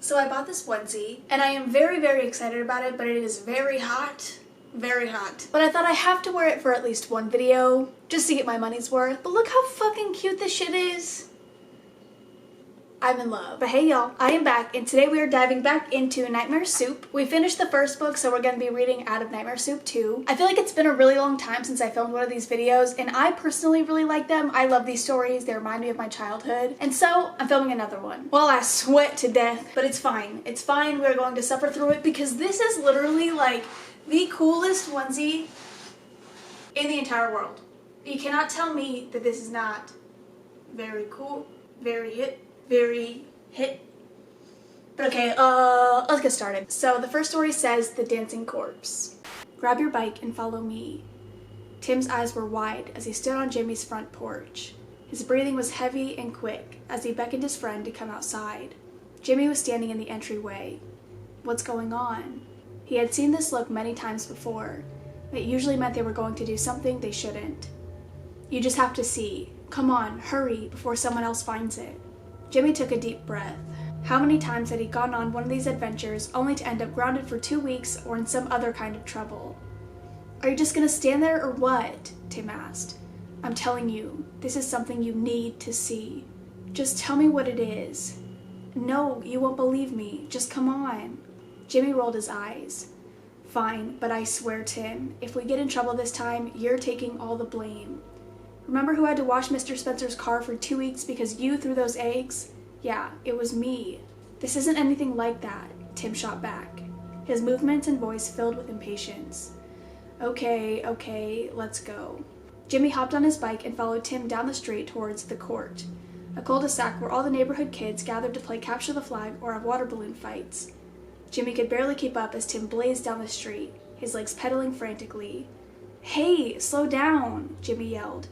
So I bought this onesie, and I am very, very excited about it, but it is very hot. Very hot. But I thought I have to wear it for at least one video, just to get my money's worth. But look how fucking cute this shit is. I'm in love. But hey y'all, I am back, and today we are diving back into Nightmare Soup. We finished the first book, so we're going to be reading out of Nightmare Soup 2. I feel like it's been a really long time since I filmed one of these videos, and I personally really like them. I love these stories. They remind me of my childhood. And so, I'm filming another one. Well, I sweat to death, but it's fine. It's fine. We're going to suffer through it because this is literally like the coolest onesie in the entire world. You cannot tell me that this is not very cool, very hip. But okay, let's get started. So the first story says The Dancing Corpse. Grab your bike and follow me. Tim's eyes were wide as he stood on Jimmy's front porch. His breathing was heavy and quick as he beckoned his friend to come outside. Jimmy was standing in the entryway. What's going on? He had seen this look many times before. It usually meant they were going to do something they shouldn't. You just have to see. Come on, hurry before someone else finds it. Jimmy took a deep breath. How many times had he gone on one of these adventures only to end up grounded for 2 weeks or in some other kind of trouble? Are you just gonna stand there or what? Tim asked. I'm telling you, this is something you need to see. Just tell me what it is. No, you won't believe me. Just come on. Jimmy rolled his eyes. Fine, but I swear, Tim, if we get in trouble this time, you're taking all the blame. Remember who had to wash Mr. Spencer's car for 2 weeks because you threw those eggs? Yeah, it was me. This isn't anything like that, Tim shot back, his movements and voice filled with impatience. Okay, let's go. Jimmy hopped on his bike and followed Tim down the street towards the court, a cul-de-sac where all the neighborhood kids gathered to play capture the flag or have water balloon fights. Jimmy could barely keep up as Tim blazed down the street, his legs pedaling frantically. Hey, slow down, Jimmy yelled.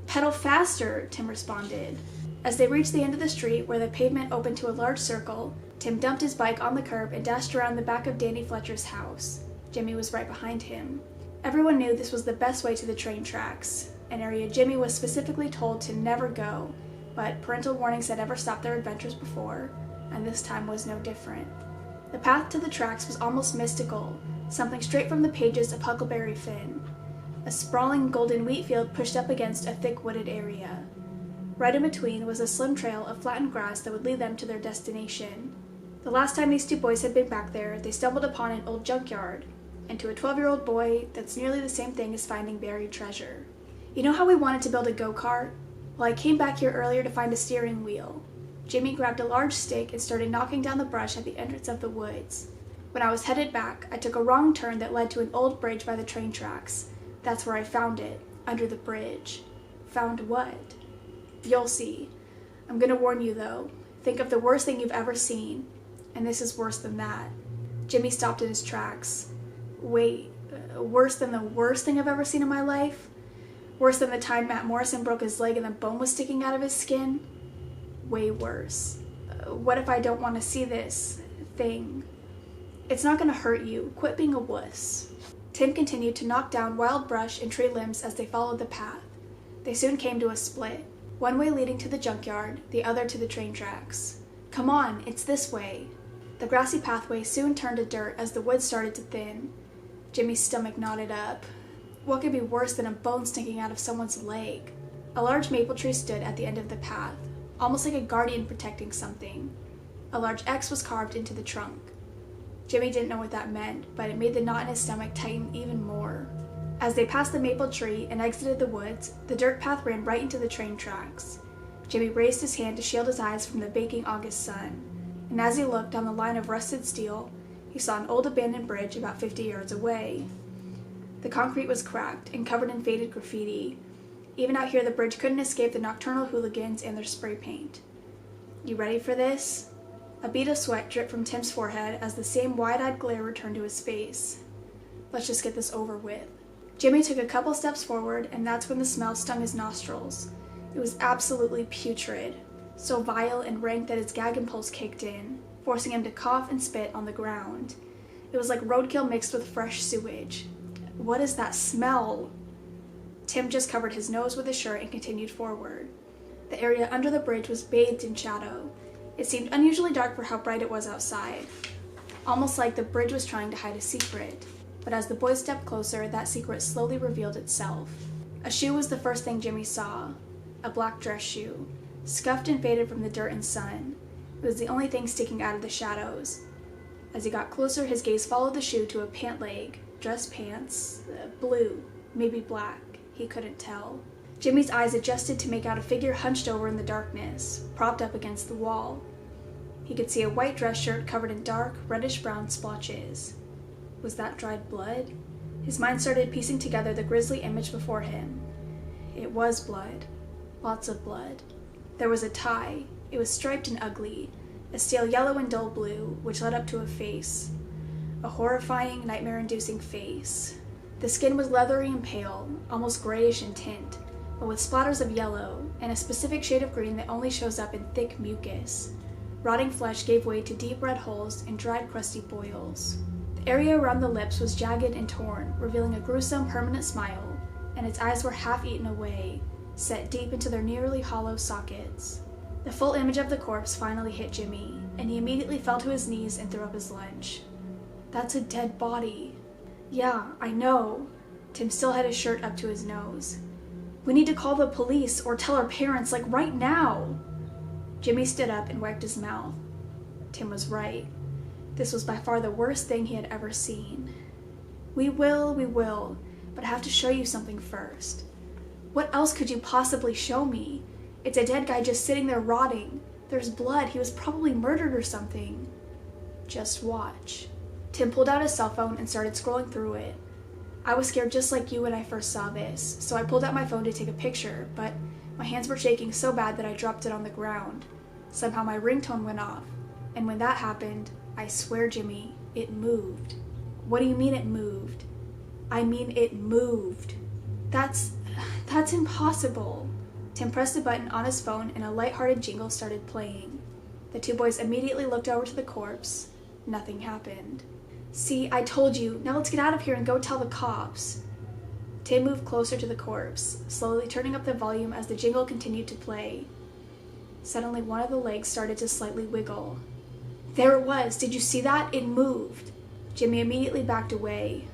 Pedal faster, Tim responded. As they reached the end of the street where the pavement opened to a large circle, Tim dumped his bike on the curb and dashed around the back of Danny Fletcher's house. Jimmy was right behind him. Everyone knew this was the best way to the train tracks, an area Jimmy was specifically told to never go, but parental warnings had never stopped their adventures before, and this time was no different. The path to the tracks was almost mystical, something straight from the pages of Huckleberry Finn. A sprawling golden wheat field pushed up against a thick wooded area. Right in between was a slim trail of flattened grass that would lead them to their destination. The last time these two boys had been back there, they stumbled upon an old junkyard, and to a 12-year-old boy, that's nearly the same thing as finding buried treasure. You know how we wanted to build a go-kart? Well, I came back here earlier to find a steering wheel. Jimmy grabbed a large stick and started knocking down the brush at the entrance of the woods. When I was headed back, I took a wrong turn that led to an old bridge by the train tracks. That's where I found it, under the bridge. Found what? You'll see. I'm gonna warn you though. Think of the worst thing you've ever seen, and this is worse than that. Jimmy stopped in his tracks. Wait, worse than the worst thing I've ever seen in my life? Worse than the time Matt Morrison broke his leg and the bone was sticking out of his skin? Way worse. What if I don't want to see this thing? It's not gonna hurt you. Quit being a wuss. Tim continued to knock down wild brush and tree limbs as they followed the path. They soon came to a split, one way leading to the junkyard, the other to the train tracks. Come on, it's this way. The grassy pathway soon turned to dirt as the wood started to thin. Jimmy's stomach knotted up. What could be worse than a bone sticking out of someone's leg? A large maple tree stood at the end of the path, almost like a guardian protecting something. A large X was carved into the trunk. Jimmy didn't know what that meant, but it made the knot in his stomach tighten even more. As they passed the maple tree and exited the woods, the dirt path ran right into the train tracks. Jimmy raised his hand to shield his eyes from the baking August sun, and as he looked down the line of rusted steel, he saw an old abandoned bridge about 50 yards away. The concrete was cracked and covered in faded graffiti. Even out here, the bridge couldn't escape the nocturnal hooligans and their spray paint. You ready for this? A bead of sweat dripped from Tim's forehead as the same wide-eyed glare returned to his face. Let's just get this over with. Jimmy took a couple steps forward, and that's when the smell stung his nostrils. It was absolutely putrid, so vile and rank that his gag impulse kicked in, forcing him to cough and spit on the ground. It was like roadkill mixed with fresh sewage. What is that smell? Tim just covered his nose with his shirt and continued forward. The area under the bridge was bathed in shadow. It seemed unusually dark for how bright it was outside, almost like the bridge was trying to hide a secret. But as the boys stepped closer, that secret slowly revealed itself. A shoe was the first thing Jimmy saw, a black dress shoe, scuffed and faded from the dirt and sun. It was the only thing sticking out of the shadows. As he got closer, his gaze followed the shoe to a pant leg, dress pants, blue, maybe black, he couldn't tell. Jimmy's eyes adjusted to make out a figure hunched over in the darkness, propped up against the wall. He could see a white dress shirt covered in dark, reddish-brown splotches. Was that dried blood? His mind started piecing together the grisly image before him. It was blood. Lots of blood. There was a tie. It was striped and ugly, a stale yellow and dull blue, which led up to a face. A horrifying, nightmare-inducing face. The skin was leathery and pale, almost grayish in tint, but with splatters of yellow, and a specific shade of green that only shows up in thick mucus. Rotting flesh gave way to deep red holes and dried, crusty boils. The area around the lips was jagged and torn, revealing a gruesome, permanent smile, and its eyes were half eaten away, set deep into their nearly hollow sockets. The full image of the corpse finally hit Jimmy, and he immediately fell to his knees and threw up his lunch. That's a dead body. Yeah, I know. Tim still had his shirt up to his nose. We need to call the police or tell our parents, like right now. Jimmy stood up and wiped his mouth. Tim was right. This was by far the worst thing he had ever seen. We will, but I have to show you something first. What else could you possibly show me? It's a dead guy just sitting there rotting. There's blood. He was probably murdered or something. Just watch. Tim pulled out his cell phone and started scrolling through it. I was scared just like you when I first saw this, so I pulled out my phone to take a picture, but my hands were shaking so bad that I dropped it on the ground. Somehow my ringtone went off, and when that happened, I swear, Jimmy, it moved. What do you mean it moved? I mean it moved. That's impossible. Tim pressed a button on his phone and a light-hearted jingle started playing. The two boys immediately looked over to the corpse. Nothing happened. See, I told you. Now let's get out of here and go tell the cops. Tim moved closer to the corpse, slowly turning up the volume as the jingle continued to play. Suddenly, one of the legs started to slightly wiggle. There it was. Did you see that? It moved. Jimmy immediately backed away.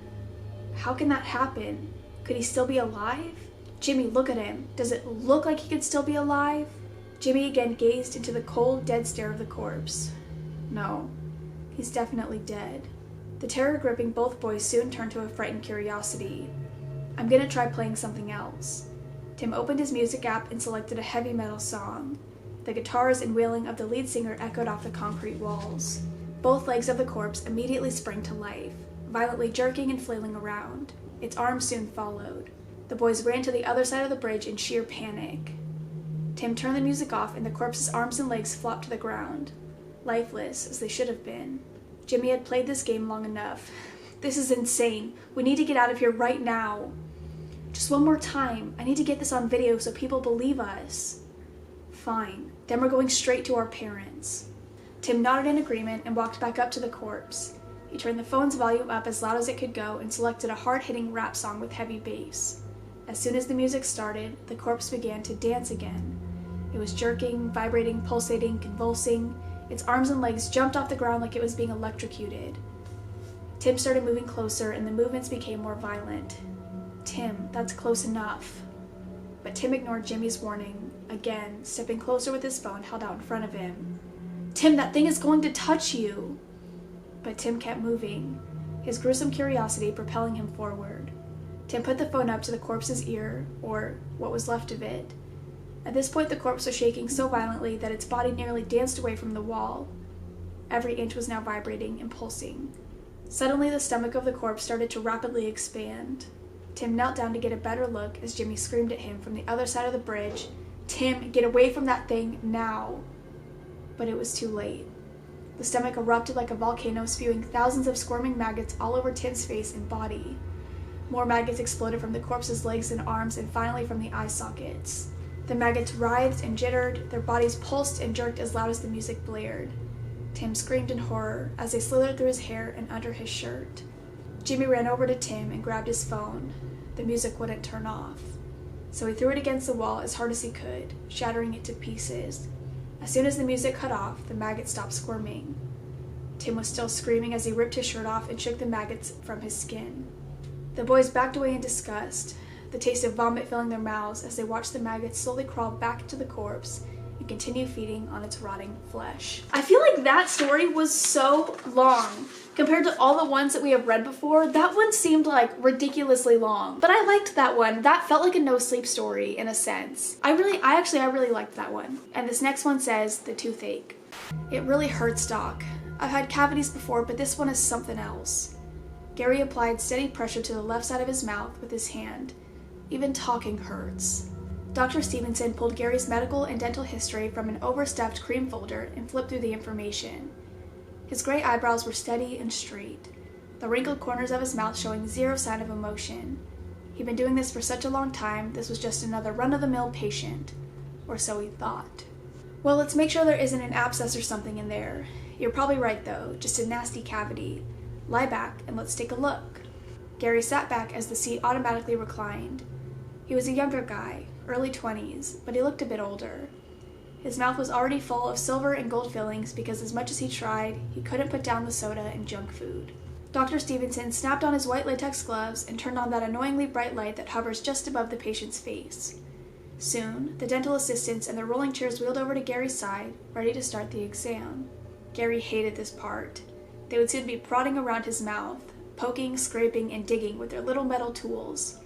How can that happen? Could he still be alive? Jimmy, look at him. Does it look like he could still be alive? Jimmy again gazed into the cold, dead stare of the corpse. No, he's definitely dead. The terror gripping both boys soon turned to a frightened curiosity. I'm gonna try playing something else. Tim opened his music app and selected a heavy metal song. The guitars and wailing of the lead singer echoed off the concrete walls. Both legs of the corpse immediately sprang to life, violently jerking and flailing around. Its arms soon followed. The boys ran to the other side of the bridge in sheer panic. Tim turned the music off and the corpse's arms and legs flopped to the ground, lifeless as they should have been. Jimmy had played this game long enough. This is insane. We need to get out of here right now. Just one more time. I need to get this on video so people believe us. Fine. Then we're going straight to our parents. Tim nodded in agreement and walked back up to the corpse. He turned the phone's volume up as loud as it could go and selected a hard-hitting rap song with heavy bass. As soon as the music started, the corpse began to dance again. It was jerking, vibrating, pulsating, convulsing. Its arms and legs jumped off the ground like it was being electrocuted. Tim started moving closer and the movements became more violent. Tim, that's close enough. But Tim ignored Jimmy's warning, again, stepping closer with his phone held out in front of him. Tim, that thing is going to touch you! But Tim kept moving, his gruesome curiosity propelling him forward. Tim put the phone up to the corpse's ear, or what was left of it. At this point, the corpse was shaking so violently that its body nearly danced away from the wall. Every inch was now vibrating and pulsing. Suddenly, the stomach of the corpse started to rapidly expand. Tim knelt down to get a better look as Jimmy screamed at him from the other side of the bridge, "Tim, get away from that thing, now!" But it was too late. The stomach erupted like a volcano, spewing thousands of squirming maggots all over Tim's face and body. More maggots exploded from the corpse's legs and arms and finally from the eye sockets. The maggots writhed and jittered, their bodies pulsed and jerked as loud as the music blared. Tim screamed in horror as they slithered through his hair and under his shirt. Jimmy ran over to Tim and grabbed his phone. The music wouldn't turn off. So he threw it against the wall as hard as he could, shattering it to pieces. As soon as the music cut off, the maggot stopped squirming. Tim was still screaming as he ripped his shirt off and shook the maggots from his skin. The boys backed away in disgust, the taste of vomit filling their mouths as they watched the maggots slowly crawl back into the corpse and continue feeding on its rotting flesh. I feel like that story was so long. Compared to all the ones that we have read before, that one seemed like ridiculously long. But I liked that one. That felt like a no-sleep story in a sense. I really liked that one. And this next one says, the toothache. It really hurts, Doc. I've had cavities before, but this one is something else. Gary applied steady pressure to the left side of his mouth with his hand. Even talking hurts. Dr. Stevenson pulled Gary's medical and dental history from an overstuffed cream folder and flipped through the information. His gray eyebrows were steady and straight, the wrinkled corners of his mouth showing zero sign of emotion. He'd been doing this for such a long time, this was just another run-of-the-mill patient. Or so he thought. Well, let's make sure there isn't an abscess or something in there. You're probably right, though, just a nasty cavity. Lie back and let's take a look. Gary sat back as the seat automatically reclined. He was a younger guy, early 20s, but he looked a bit older. His mouth was already full of silver and gold fillings because as much as he tried, he couldn't put down the soda and junk food. Dr. Stevenson snapped on his white latex gloves and turned on that annoyingly bright light that hovers just above the patient's face. Soon, the dental assistants and their rolling chairs wheeled over to Gary's side, ready to start the exam. Gary hated this part. They would soon be prodding around his mouth, poking, scraping, and digging with their little metal tools.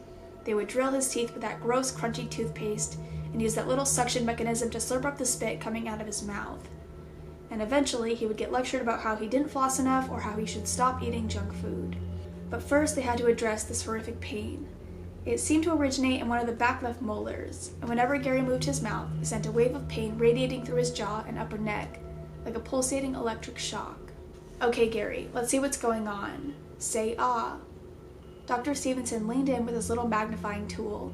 They would drill his teeth with that gross, crunchy toothpaste and use that little suction mechanism to slurp up the spit coming out of his mouth. And eventually, he would get lectured about how he didn't floss enough or how he should stop eating junk food. But first, they had to address this horrific pain. It seemed to originate in one of the back left molars, and whenever Gary moved his mouth, it sent a wave of pain radiating through his jaw and upper neck, like a pulsating electric shock. Okay, Gary, let's see what's going on. Say ah. Dr. Stevenson leaned in with his little magnifying tool.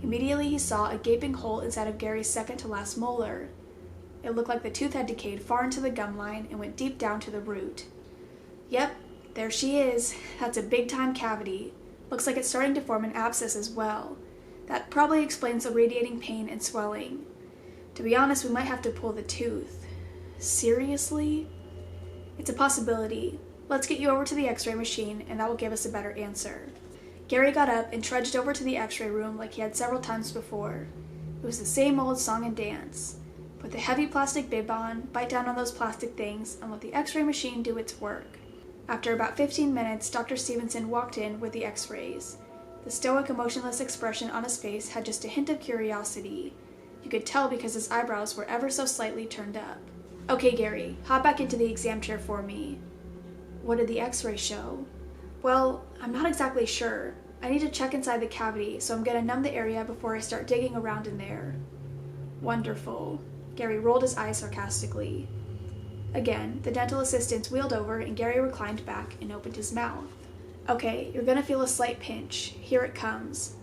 Immediately he saw a gaping hole inside of Gary's second-to-last molar. It looked like the tooth had decayed far into the gum line and went deep down to the root. Yep, there she is. That's a big-time cavity. Looks like it's starting to form an abscess as well. That probably explains the radiating pain and swelling. To be honest, we might have to pull the tooth. Seriously? It's a possibility. Let's get you over to the x-ray machine, and that will give us a better answer. Gary got up and trudged over to the x-ray room like he had several times before. It was the same old song and dance. Put the heavy plastic bib on, bite down on those plastic things, and let the x-ray machine do its work. After about 15 minutes, Dr. Stevenson walked in with the x-rays. The stoic, emotionless expression on his face had just a hint of curiosity. You could tell because his eyebrows were ever so slightly turned up. Okay, Gary, hop back into the exam chair for me. What did the x-ray show? Well, I'm not exactly sure. I need to check inside the cavity, so I'm going to numb the area before I start digging around in there. Wonderful. Gary rolled his eyes sarcastically. Again, the dental assistants wheeled over and Gary reclined back and opened his mouth. Okay, you're going to feel a slight pinch. Here it comes.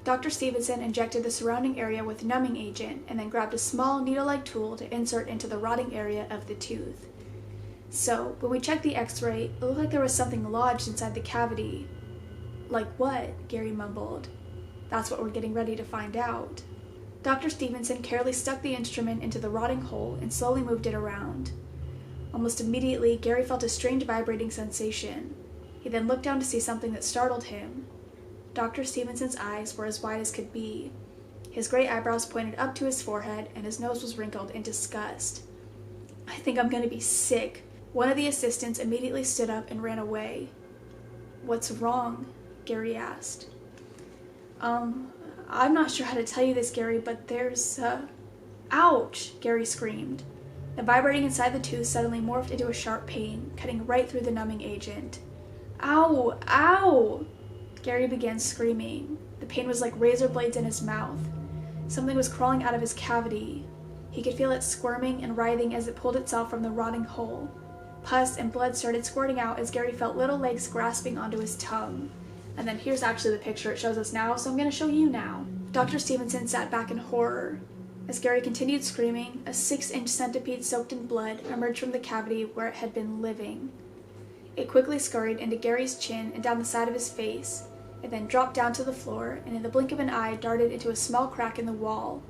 Dr. Stevenson injected the surrounding area with numbing agent and then grabbed a small needle-like tool to insert into the rotting area of the tooth. So, when we checked the x-ray, it looked like there was something lodged inside the cavity. Like what? Gary mumbled. That's what we're getting ready to find out. Dr. Stevenson carefully stuck the instrument into the rotting hole and slowly moved it around. Almost immediately, Gary felt a strange vibrating sensation. He then looked down to see something that startled him. Dr. Stevenson's eyes were as wide as could be. His gray eyebrows pointed up to his forehead and his nose was wrinkled in disgust. I think I'm going to be sick. One of the assistants immediately stood up and ran away. What's wrong? Gary asked. I'm not sure how to tell you this, Gary, but there's, Ouch! Gary screamed. The vibrating inside the tooth suddenly morphed into a sharp pain, cutting right through the numbing agent. Ow! Ow! Gary began screaming. The pain was like razor blades in his mouth. Something was crawling out of his cavity. He could feel it squirming and writhing as it pulled itself from the rotting hole. Pus and blood started squirting out as Gary felt little legs grasping onto his tongue. And then here's actually the picture it shows us now, so I'm going to show you now. Dr. Stevenson sat back in horror. As Gary continued screaming, a 6-inch centipede soaked in blood emerged from the cavity where it had been living. It quickly scurried into Gary's chin and down the side of his face. It then dropped down to the floor and in the blink of an eye darted into a small crack in the wall.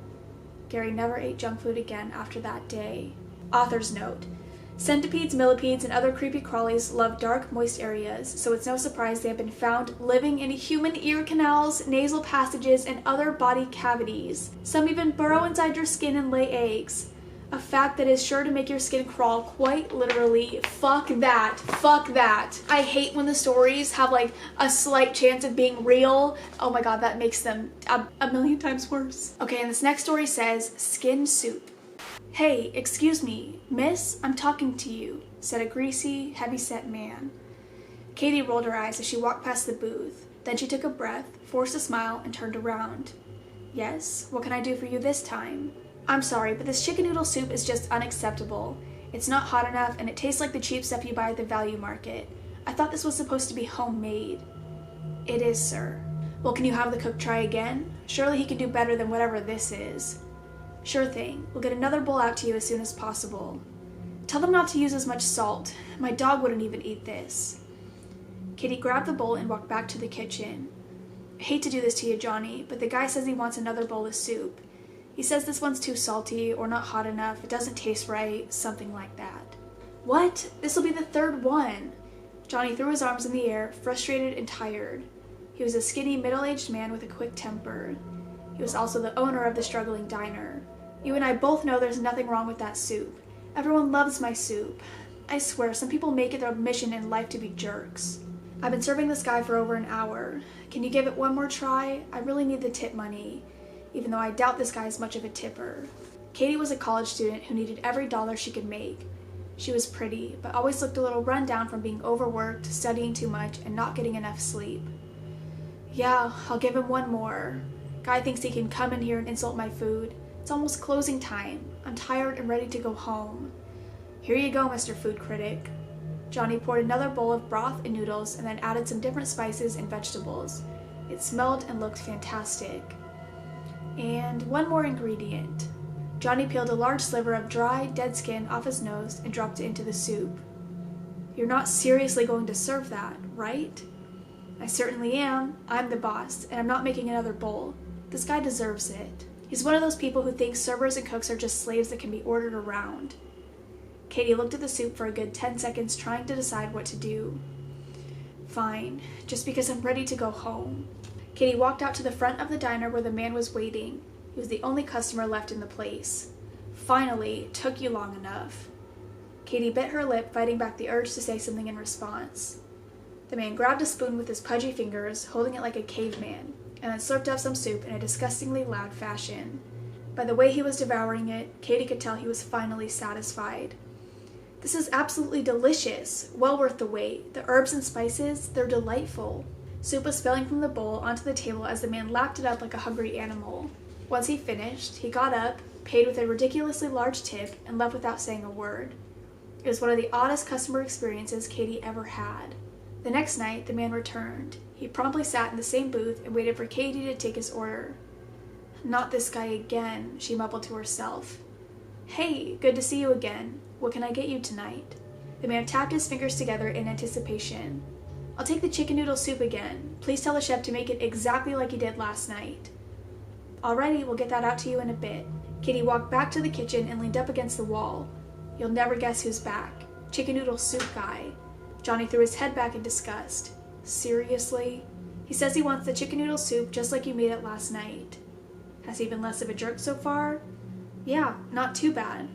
Gary never ate junk food again after that day. Author's note: centipedes, millipedes, and other creepy crawlies love dark, moist areas, so it's no surprise they have been found living in human ear canals, nasal passages, and other body cavities. Some even burrow inside your skin and lay eggs. A fact that is sure to make your skin crawl, quite literally. Fuck that. Fuck that. I hate when the stories have like a slight chance of being real. Oh my god, that makes them a million times worse. Okay, and this next story says, skin soup. Hey, excuse me, miss, I'm talking to you, said a greasy, heavy-set man. Katie rolled her eyes as she walked past the booth. Then she took a breath, forced a smile, and turned around. Yes, what can I do for you this time? I'm sorry, but this chicken noodle soup is just unacceptable. It's not hot enough, and it tastes like the cheap stuff you buy at the value market. I thought this was supposed to be homemade. It is, sir. Well, can you have the cook try again? Surely he can do better than whatever this is. Sure thing. We'll get another bowl out to you as soon as possible. Tell them not to use as much salt. My dog wouldn't even eat this. Katie grabbed the bowl and walked back to the kitchen. I hate to do this to you, Johnny, but the guy says he wants another bowl of soup. He says this one's too salty or not hot enough, it doesn't taste right, something like that. What? This'll be the third one. Johnny threw his arms in the air, frustrated and tired. He was a skinny, middle-aged man with a quick temper. He was also the owner of the struggling diner. You and I both know there's nothing wrong with that soup. Everyone loves my soup. I swear, some people make it their mission in life to be jerks. I've been serving this guy for over an hour. Can you give it one more try? I really need the tip money, even though I doubt this guy is much of a tipper. Katie was a college student who needed every dollar she could make. She was pretty, but always looked a little run down from being overworked, studying too much, and not getting enough sleep. Yeah, I'll give him one more. Guy thinks he can come in here and insult my food. It's almost closing time. I'm tired and ready to go home. Here you go, Mr. Food Critic. Johnny poured another bowl of broth and noodles and then added some different spices and vegetables. It smelled and looked fantastic. And one more ingredient. Johnny peeled a large sliver of dry, dead skin off his nose and dropped it into the soup. You're not seriously going to serve that, right? I certainly am. I'm the boss, and I'm not making another bowl. This guy deserves it. He's one of those people who thinks servers and cooks are just slaves that can be ordered around. Katie looked at the soup for a good 10 seconds, trying to decide what to do. Fine, just because I'm ready to go home. Katie walked out to the front of the diner where the man was waiting. He was the only customer left in the place. Finally, it took you long enough. Katie bit her lip, fighting back the urge to say something in response. The man grabbed a spoon with his pudgy fingers, holding it like a caveman, and then slurped up some soup in a disgustingly loud fashion. By the way he was devouring it, Katie could tell he was finally satisfied. This is absolutely delicious, well worth the wait. The herbs and spices, they're delightful. Soup was spilling from the bowl onto the table as the man lapped it up like a hungry animal. Once he finished, he got up, paid with a ridiculously large tip, and left without saying a word. It was one of the oddest customer experiences Katie ever had. The next night, the man returned. He promptly sat in the same booth and waited for Katie to take his order. Not this guy again, she mumbled to herself. Hey, good to see you again. What can I get you tonight? The man tapped his fingers together in anticipation. I'll take the chicken noodle soup again. Please tell the chef to make it exactly like he did last night. Alrighty, we'll get that out to you in a bit. Katie walked back to the kitchen and leaned up against the wall. You'll never guess who's back. Chicken noodle soup guy. Johnny threw his head back in disgust. Seriously? He says he wants the chicken noodle soup just like you made it last night. Has he been less of a jerk so far? Yeah, not too bad.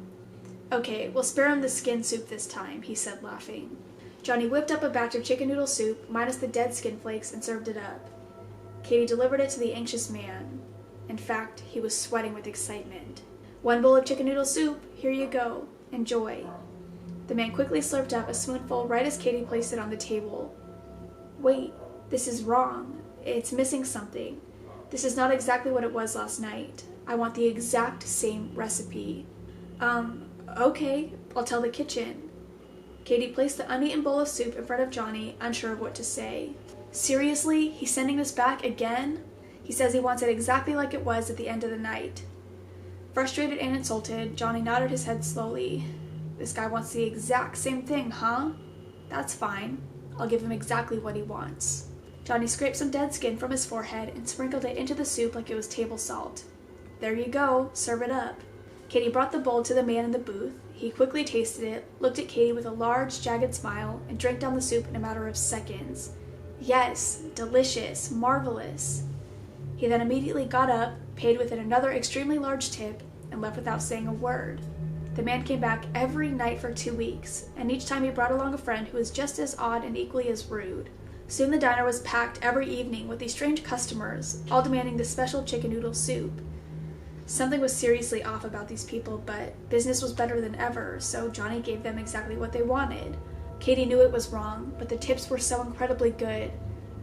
Okay, we'll spare him the skin soup this time, he said, laughing. Johnny whipped up a batch of chicken noodle soup, minus the dead skin flakes, and served it up. Katie delivered it to the anxious man. In fact, he was sweating with excitement. One bowl of chicken noodle soup, here you go. Enjoy. The man quickly slurped up a spoonful right as Katie placed it on the table. Wait, this is wrong. It's missing something. This is not exactly what it was last night. I want the exact same recipe. Okay, I'll tell the kitchen. Katie placed the uneaten bowl of soup in front of Johnny, unsure of what to say. Seriously? He's sending this back again? He says he wants it exactly like it was at the end of the night. Frustrated and insulted, Johnny nodded his head slowly. This guy wants the exact same thing, huh? That's fine. I'll give him exactly what he wants. Johnny scraped some dead skin from his forehead and sprinkled it into the soup like it was table salt. There you go, serve it up. Katie brought the bowl to the man in the booth. He quickly tasted it, looked at Katie with a large, jagged smile, and drank down the soup in a matter of seconds. Yes, delicious, marvelous. He then immediately got up, paid with it another extremely large tip, and left without saying a word. The man came back every night for 2 weeks, and each time he brought along a friend who was just as odd and equally as rude. Soon the diner was packed every evening with these strange customers, all demanding the special chicken noodle soup. Something was seriously off about these people, but business was better than ever, so Johnny gave them exactly what they wanted. Katie knew it was wrong, but the tips were so incredibly good,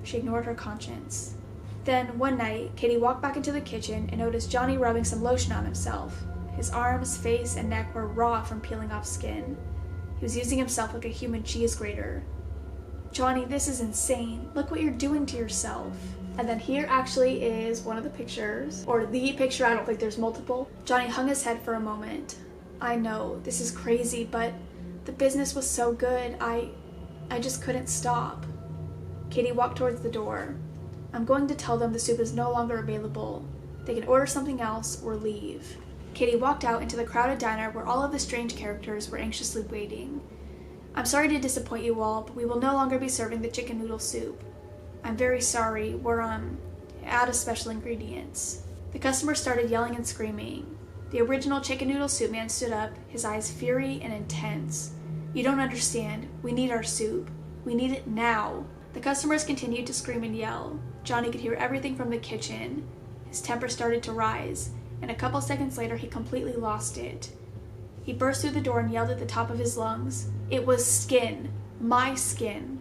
she ignored her conscience. Then, one night, Katie walked back into the kitchen and noticed Johnny rubbing some lotion on himself. His arms, face, and neck were raw from peeling off skin. He was using himself like a human cheese grater. Johnny, this is insane. Look what you're doing to yourself. And then here actually is one of the pictures, or the picture, I don't think there's multiple. Johnny hung his head for a moment. I know, this is crazy, but the business was so good, I just couldn't stop. Katie walked towards the door. I'm going to tell them the soup is no longer available. They can order something else or leave. Katie walked out into the crowded diner where all of the strange characters were anxiously waiting. I'm sorry to disappoint you all, but we will no longer be serving the chicken noodle soup. I'm very sorry, we're out of special ingredients. The customers started yelling and screaming. The original chicken noodle soup man stood up, his eyes fiery and intense. You don't understand. We need our soup. We need it now. The customers continued to scream and yell. Johnny could hear everything from the kitchen. His temper started to rise, and a couple seconds later he completely lost it. He burst through the door and yelled at the top of his lungs. It was skin. My skin.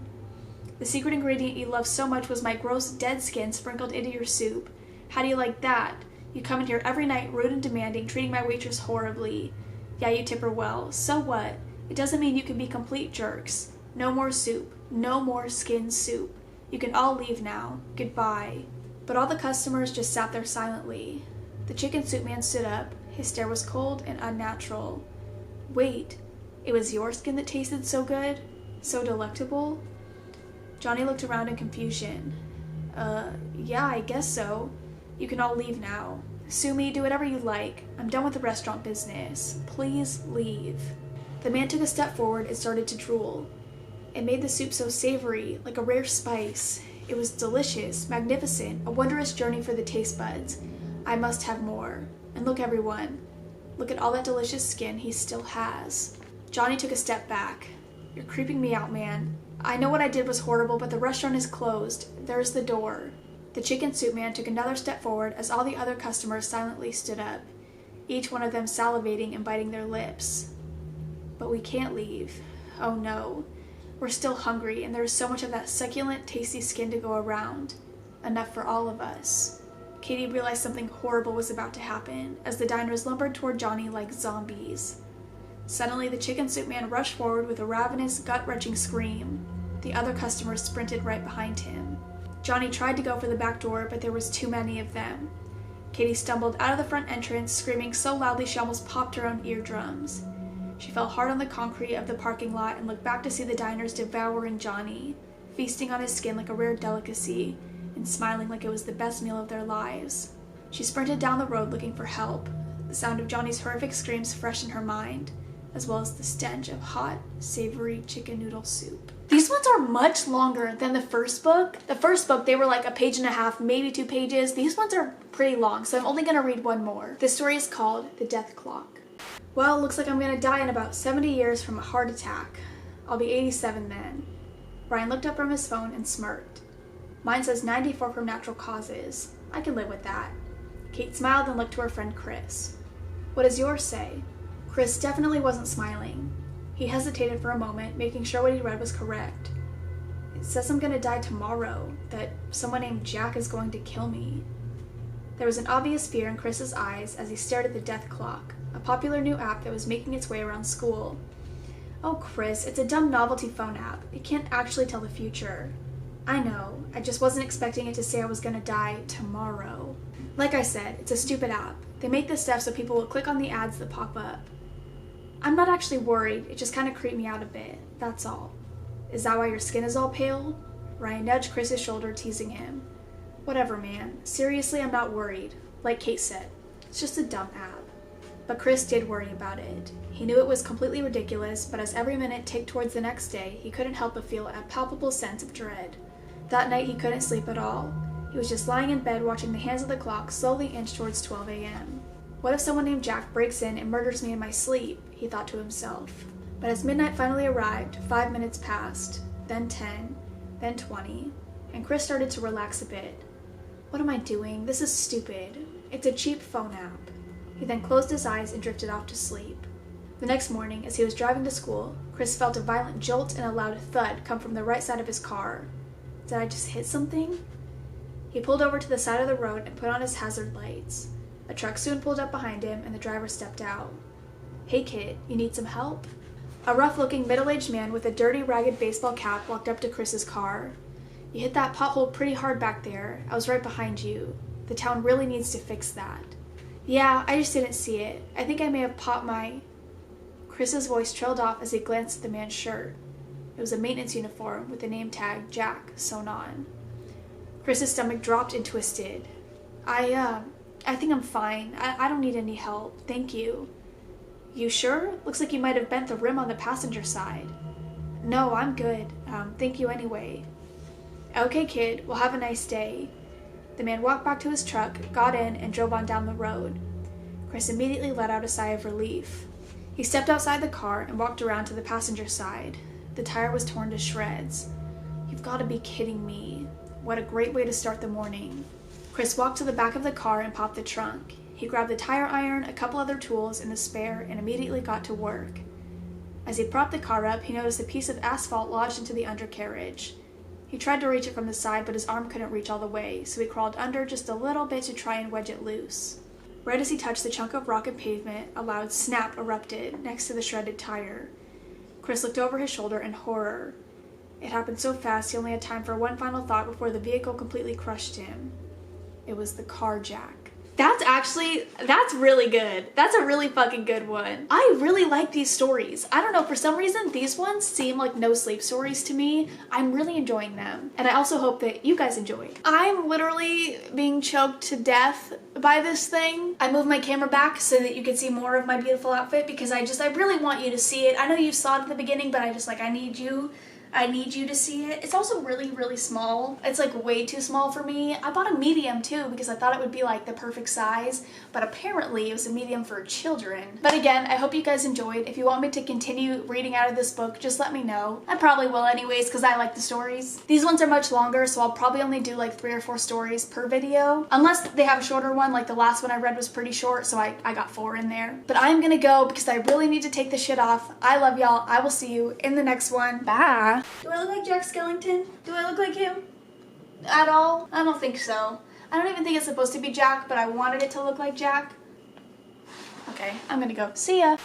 The secret ingredient you love so much was my gross dead skin sprinkled into your soup. How do you like that? You come in here every night rude and demanding, treating my waitress horribly. Yeah, you tip her well. So what? It doesn't mean you can be complete jerks. No more soup. No more skin soup. You can all leave now. Goodbye. But all the customers just sat there silently. The chicken soup man stood up. His stare was cold and unnatural. Wait, it was your skin that tasted so good? So delectable? Johnny looked around in confusion. Yeah, I guess so. You can all leave now. Sue me, do whatever you like. I'm done with the restaurant business. Please leave. The man took a step forward and started to drool. It made the soup so savory, like a rare spice. It was delicious, magnificent, a wondrous journey for the taste buds. I must have more. And look, everyone. Look at all that delicious skin he still has. Johnny took a step back. You're creeping me out, man. I know what I did was horrible, but the restaurant is closed. There's the door. The chicken soup man took another step forward as all the other customers silently stood up, each one of them salivating and biting their lips. But we can't leave. Oh no. We're still hungry, and there's so much of that succulent, tasty skin to go around. Enough for all of us. Katie realized something horrible was about to happen as the diners lumbered toward Johnny like zombies. Suddenly, the chicken soup man rushed forward with a ravenous, gut-wrenching scream. The other customers sprinted right behind him. Johnny tried to go for the back door, but there was too many of them. Katie stumbled out of the front entrance, screaming so loudly she almost popped her own eardrums. She fell hard on the concrete of the parking lot and looked back to see the diners devouring Johnny, feasting on his skin like a rare delicacy, and smiling like it was the best meal of their lives. She sprinted down the road looking for help, the sound of Johnny's horrific screams fresh in her mind, as well as the stench of hot, savory chicken noodle soup. These ones are much longer than the first book. The first book, they were like a page and a half, maybe 2 pages. These ones are pretty long, so I'm only going to read one more. This story is called The Death Clock. Well, looks like I'm going to die in about 70 years from a heart attack. I'll be 87 then. Brian looked up from his phone and smirked. Mine says 94 from natural causes. I can live with that. Kate smiled and looked to her friend Chris. What does yours say? Chris definitely wasn't smiling. He hesitated for a moment, making sure what he read was correct. It says I'm going to die tomorrow, that someone named Jack is going to kill me. There was an obvious fear in Chris's eyes as he stared at the death clock, a popular new app that was making its way around school. Oh, Chris, it's a dumb novelty phone app. It can't actually tell the future. I know, I just wasn't expecting it to say I was going to die tomorrow. Like I said, it's a stupid app. They make this stuff so people will click on the ads that pop up. I'm not actually worried, it just kind of creeped me out a bit, that's all. Is that why your skin is all pale? Ryan nudged Chris's shoulder, teasing him. Whatever, man. Seriously, I'm not worried. Like Kate said, It's just a dumb app. But Chris did worry about it. He knew it was completely ridiculous, but as every minute ticked towards the next day, he couldn't help but feel a palpable sense of dread. That night he couldn't sleep at all. He was just lying in bed watching the hands of the clock slowly inch towards 12 a.m. What if someone named Jack breaks in and murders me in my sleep, he thought to himself. But as midnight finally arrived, 5 minutes passed, then 10, then 20, and Chris started to relax a bit. What am I doing? This is stupid. It's a cheap phone app. He then closed his eyes and drifted off to sleep. The next morning, as he was driving to school, Chris felt a violent jolt and a loud thud come from the right side of his car. Did I just hit something? He pulled over to the side of the road and put on his hazard lights. A truck soon pulled up behind him and the driver stepped out. "Hey kid, you need some help?" A rough-looking middle-aged man with a dirty, ragged baseball cap walked up to Chris's car. "You hit that pothole pretty hard back there. I was right behind you. The town really needs to fix that." "Yeah, I just didn't see it. I think I may have popped my..." Chris's voice trailed off as he glanced at the man's shirt. It was a maintenance uniform with the name tag Jack sewn on. Chris's stomach dropped and twisted. I think I'm fine. I don't need any help. Thank you." "You sure? Looks like you might have bent the rim on the passenger side." "No, I'm good. Thank you anyway." "Okay, kid. Well, have a nice day." The man walked back to his truck, got in, and drove on down the road. Chris immediately let out a sigh of relief. He stepped outside the car and walked around to the passenger side. The tire was torn to shreds. "You've got to be kidding me. What a great way to start the morning." Chris walked to the back of the car and popped the trunk. He grabbed the tire iron, a couple other tools, and the spare, and immediately got to work. As he propped the car up, he noticed a piece of asphalt lodged into the undercarriage. He tried to reach it from the side, but his arm couldn't reach all the way, so he crawled under just a little bit to try and wedge it loose. Right as he touched the chunk of rock and pavement, a loud snap erupted next to the shredded tire. Chris looked over his shoulder in horror. It happened so fast he only had time for one final thought before the vehicle completely crushed him. It was the car Jack. That's really good. That's a really fucking good one. I really like these stories. I don't know, for some reason, these ones seem like no sleep stories to me. I'm really enjoying them. And I also hope that you guys enjoy. I'm literally being choked to death by this thing. I moved my camera back so that you can see more of my beautiful outfit because I really want you to see it. I know you saw it at the beginning, but I need you to see it. It's also really, really small. It's like way too small for me. I bought a medium too because I thought it would be like the perfect size, but apparently it was a medium for children. But again, I hope you guys enjoyed. If you want me to continue reading out of this book, just let me know. I probably will anyways because I like the stories. These ones are much longer, so I'll probably only do like 3 or 4 stories per video. Unless they have a shorter one, like the last one I read was pretty short, so I got 4 in there. But I'm gonna go because I really need to take this shit off. I love y'all. I will see you in the next one. Bye. Do I look like Jack Skellington? Do I look like him? At all? I don't think so. I don't even think it's supposed to be Jack, but I wanted it to look like Jack. Okay, I'm gonna go. See ya!